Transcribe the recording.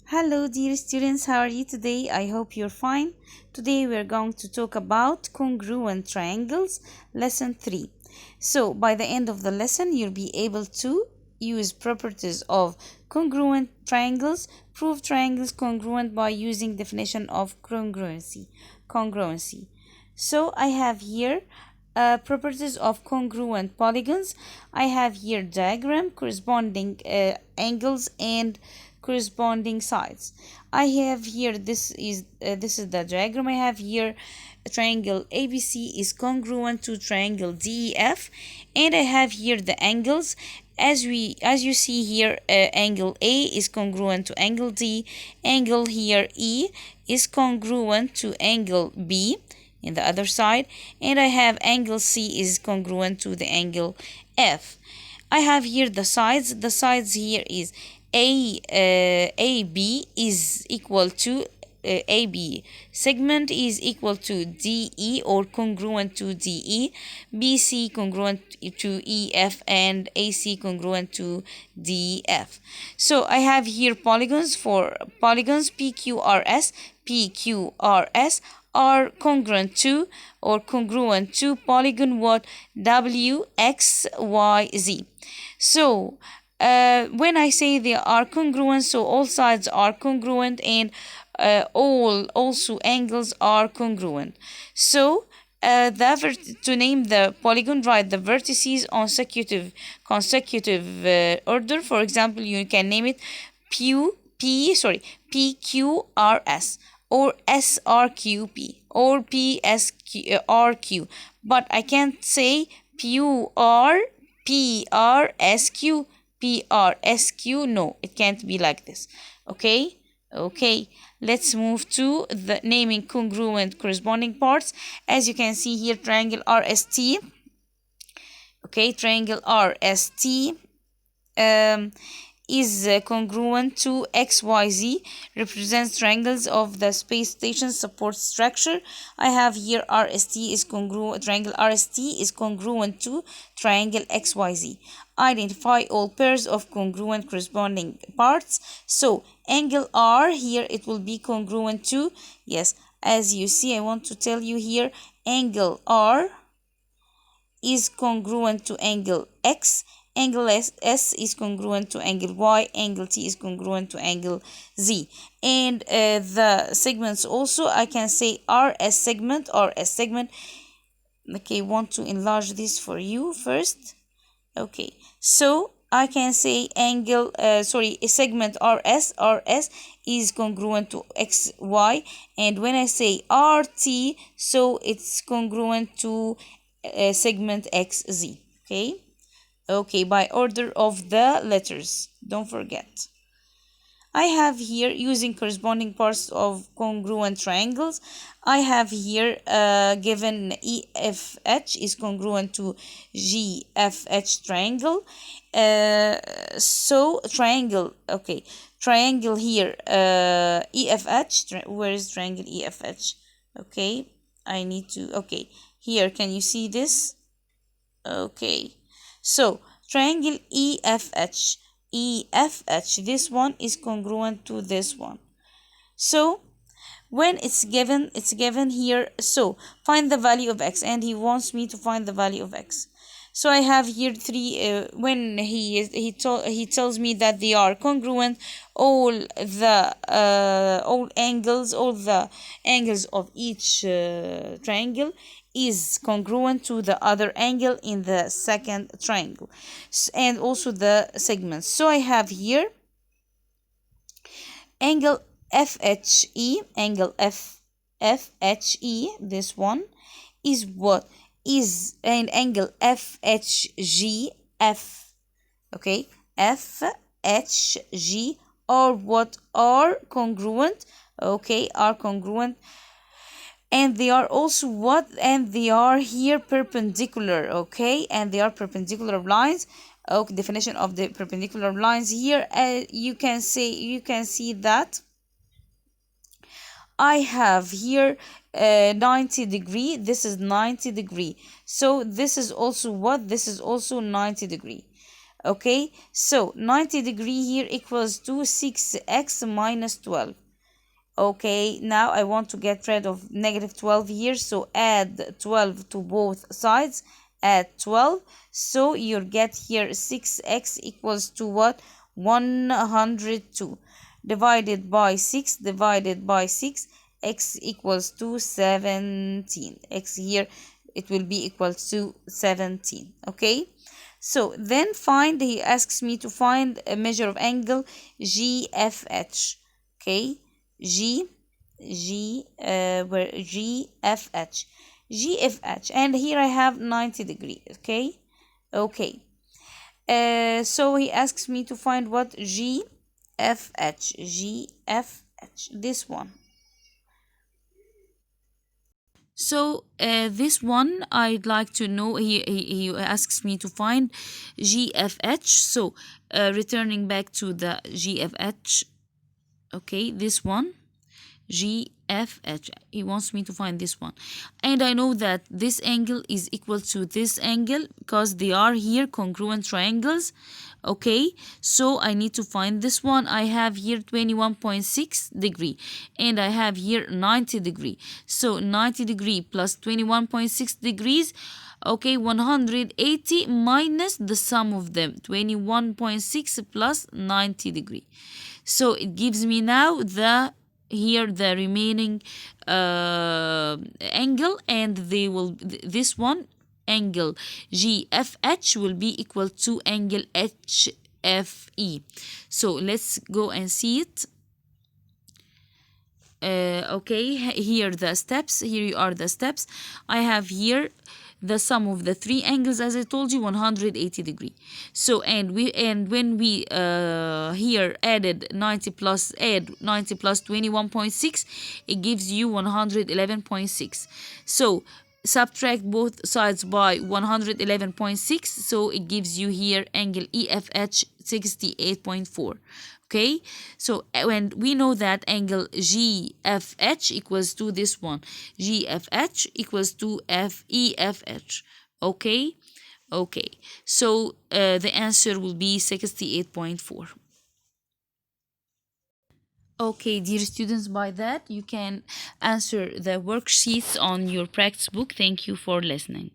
Hello, dear students. How are you today? I hope you're fine. Today we're going to talk about congruent triangles, lesson 3. So, by the end of the lesson, you'll be able to use properties of congruent triangles, prove triangles congruent by using definition of congruency. So, I have here properties of congruent polygons. I have here diagram corresponding angles and corresponding sides. I have here this is the diagram. I have here a triangle ABC is congruent to triangle DEF, and I have here the angles. As you see here, angle A is congruent to angle D. Angle here E is congruent to angle B in the other side, and I have angle C is congruent to the angle F. I have here the sides. The sides here is AB is equal to AB segment is equal to DE or congruent to DE, BC congruent to EF, and AC congruent to DF. So I have here polygons. For polygons, PQRS are congruent to or congruent to polygon what WXYZ. So when I say they are congruent, so all sides are congruent and all also angles are congruent. So to name the polygon, write the vertices on consecutive order. For example, you can name it PQRS or SRQP or PSRQ, but I can't say PRSQ. No, it can't be like this. Okay, let's move to the naming congruent corresponding parts. As you can see here, triangle RST. Okay, triangle RST is congruent to XYZ, represents triangles of the space station support structure. I have here RST is congruent, triangle RST is congruent to triangle XYZ. Identify all pairs of congruent corresponding parts. So angle R here, it will be congruent to, yes, as you see, I want to tell you here, angle R is congruent to angle X. Angle S is congruent to angle Y, angle T is congruent to angle Z. And the segments also, I can say RS segment. Okay, want to enlarge this for you first. Okay, so I can say segment RS is congruent to XY. And when I say RT, so it's congruent to segment XZ. Okay, by order of the letters, don't forget. I have here, using corresponding parts of congruent triangles, I have here given EFH is congruent to GFH triangle. So triangle here, EFH, where is triangle EFH? Okay, I need to, okay, here, can you see this? Okay, so triangle EFH, this one is congruent to this one. So when it's given here, so find the value of x, and he wants me to find the value of x. So I have here three, when he tells me that they are congruent, all the angles of each triangle is congruent to the other angle in the second triangle, and also the segments. So I have here angle FHE, this one is what is an angle FHGF. Okay, FHG or what are congruent. Okay, are congruent, and they are also what, and they are here perpendicular. Okay, and they are perpendicular lines. Okay, definition of the perpendicular lines here, you can see that I have here 90 degree. This is 90 degree. So this is also what? This is also 90 degree. Okay, so 90 degree here equals to 6x minus 12. Okay, now I want to get rid of negative 12 here, so add 12 to both sides, add 12, so you get here 6x equals to what? 102 divided by 6 divided by 6, x equals to 17. X here, it will be equal to 17. Okay, so then find, he asks me to find a measure of angle GFH. Okay, G where GFH, and here I have 90 degree. Okay, okay, so he asks me to find what? GFH, this one. So this one I'd like to know, he asks me to find GFH. So returning back to the GFH, okay, this one, GFH. He wants me to find this one. And I know that this angle is equal to this angle because they are here congruent triangles. Okay, so I need to find this one. I have here 21.6 degree and I have here 90 degree. So 90 degree plus 21.6 degrees. Okay, 180 minus the sum of them, 21.6 plus 90 degree. So it gives me now the remaining angle, and they will, this one angle GFH will be equal to angle HFE. So let's go and see it. Okay, here the steps, here you are the steps. I have here the sum of the three angles, as I told you, 180 degree. So and when we here add 90 plus 21.6, it gives you 111.6. So subtract both sides by 111.6, so it gives you here angle EFH 68.4. Okay, so when we know that angle GFH equals to this one, GFH equals to FEFH. Okay, okay, so the answer will be 68.4. Okay, dear students, by that you can answer the worksheets on your practice book. Thank you for listening.